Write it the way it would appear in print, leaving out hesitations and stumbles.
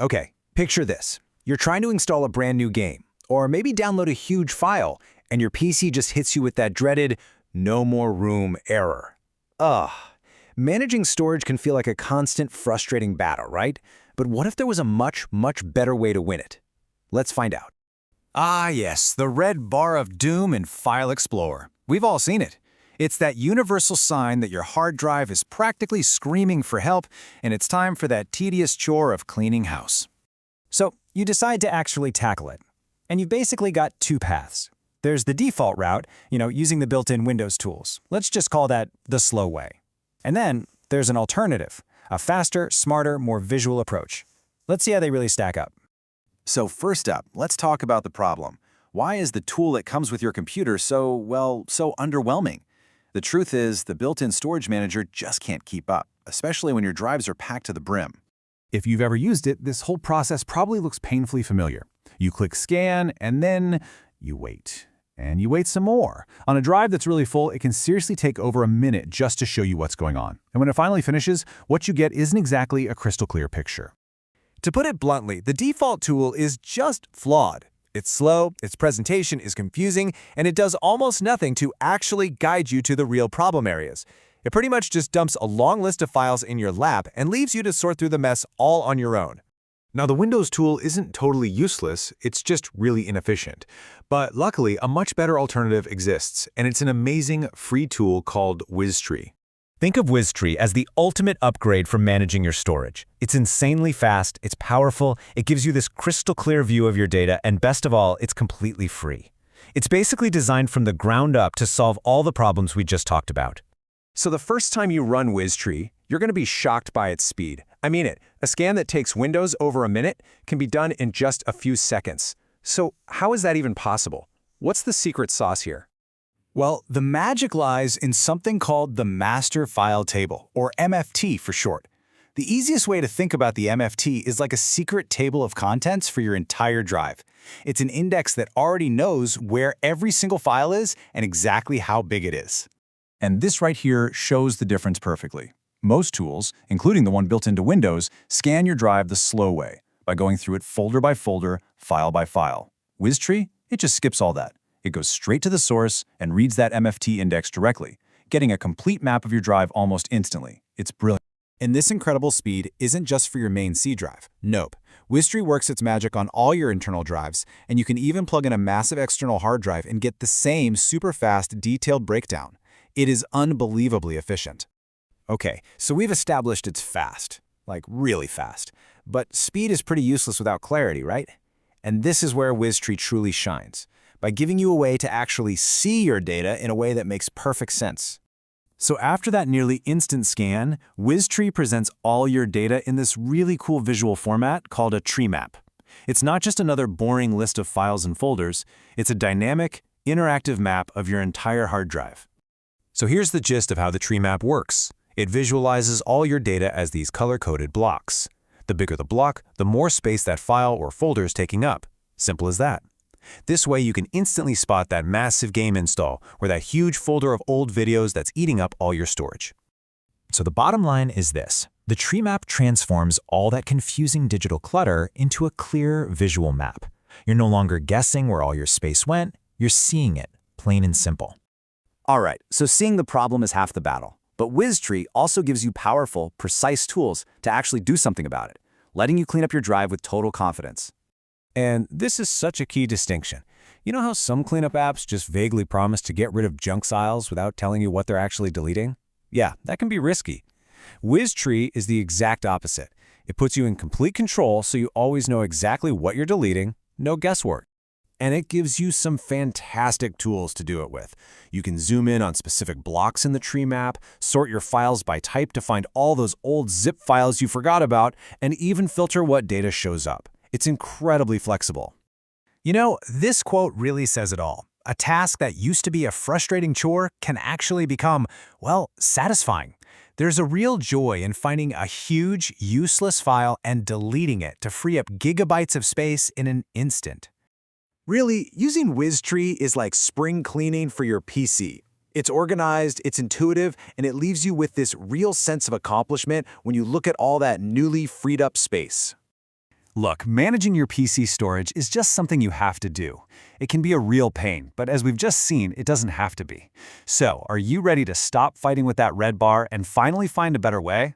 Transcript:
Okay, picture this. You're trying to install a brand new game, or maybe download a huge file, and your PC just hits you with that dreaded "no more room" error. Ugh. Managing storage can feel like a constant, frustrating battle, right? But what if there was a much, much better way to win it? Let's find out. Ah, yes, the red bar of doom in File Explorer. We've all seen it. It's that universal sign that your hard drive is practically screaming for help, and it's time for that tedious chore of cleaning house. So you decide to actually tackle it. And you've basically got two paths. There's the default route, using the built-in Windows tools. Let's just call that the slow way. And then there's an alternative, a faster, smarter, more visual approach. Let's see how they really stack up. So first up, let's talk about the problem. Why is the tool that comes with your computer so underwhelming? The truth is, the built-in storage manager just can't keep up, especially when your drives are packed to the brim. If you've ever used it, this whole process probably looks painfully familiar. You click scan, and then you wait. And you wait some more. On a drive that's really full, it can seriously take over a minute just to show you what's going on. And when it finally finishes, what you get isn't exactly a crystal clear picture. To put it bluntly, the default tool is just flawed. It's slow, its presentation is confusing, and it does almost nothing to actually guide you to the real problem areas. It pretty much just dumps a long list of files in your lap and leaves you to sort through the mess all on your own. Now, the Windows tool isn't totally useless, it's just really inefficient. But luckily, a much better alternative exists, and it's an amazing free tool called WizTree. Think of WizTree as the ultimate upgrade for managing your storage. It's insanely fast, it's powerful, it gives you this crystal clear view of your data, and best of all, it's completely free. It's basically designed from the ground up to solve all the problems we just talked about. So the first time you run WizTree, you're going to be shocked by its speed. I mean it. A scan that takes Windows over a minute can be done in just a few seconds. So how is that even possible? What's the secret sauce here? Well, the magic lies in something called the Master File Table, or MFT for short. The easiest way to think about the MFT is like a secret table of contents for your entire drive. It's an index that already knows where every single file is and exactly how big it is. And this right here shows the difference perfectly. Most tools, including the one built into Windows, scan your drive the slow way, by going through it folder by folder, file by file. WizTree, it just skips all that. It goes straight to the source and reads that MFT index directly, getting a complete map of your drive almost instantly. It's brilliant. And this incredible speed isn't just for your main C drive. Nope. WizTree works its magic on all your internal drives, and you can even plug in a massive external hard drive and get the same super fast, detailed breakdown. It is unbelievably efficient. Okay, so we've established it's fast, like really fast. But speed is pretty useless without clarity, right? And this is where WizTree truly shines, by giving you a way to actually see your data in a way that makes perfect sense. So after that nearly instant scan, WizTree presents all your data in this really cool visual format called a tree map. It's not just another boring list of files and folders, it's a dynamic, interactive map of your entire hard drive. So here's the gist of how the tree map works. It visualizes all your data as these color-coded blocks. The bigger the block, the more space that file or folder is taking up. Simple as that. This way you can instantly spot that massive game install or that huge folder of old videos that's eating up all your storage. So the bottom line is this. The tree map transforms all that confusing digital clutter into a clear visual map. You're no longer guessing where all your space went, you're seeing it, plain and simple. All right, so seeing the problem is half the battle. But WizTree also gives you powerful, precise tools to actually do something about it, letting you clean up your drive with total confidence. And this is such a key distinction. You know how some cleanup apps just vaguely promise to get rid of junk files without telling you what they're actually deleting? Yeah, that can be risky. WizTree is the exact opposite. It puts you in complete control so you always know exactly what you're deleting, no guesswork. And it gives you some fantastic tools to do it with. You can zoom in on specific blocks in the tree map, sort your files by type to find all those old zip files you forgot about, and even filter what data shows up. It's incredibly flexible. You know, this quote really says it all. A task that used to be a frustrating chore can actually become, well, satisfying. There's a real joy in finding a huge, useless file and deleting it to free up gigabytes of space in an instant. Really, using WizTree is like spring cleaning for your PC. It's organized, it's intuitive, and it leaves you with this real sense of accomplishment when you look at all that newly freed up space. Look, managing your PC storage is just something you have to do. It can be a real pain, but as we've just seen, it doesn't have to be. So, are you ready to stop fighting with that red bar and finally find a better way?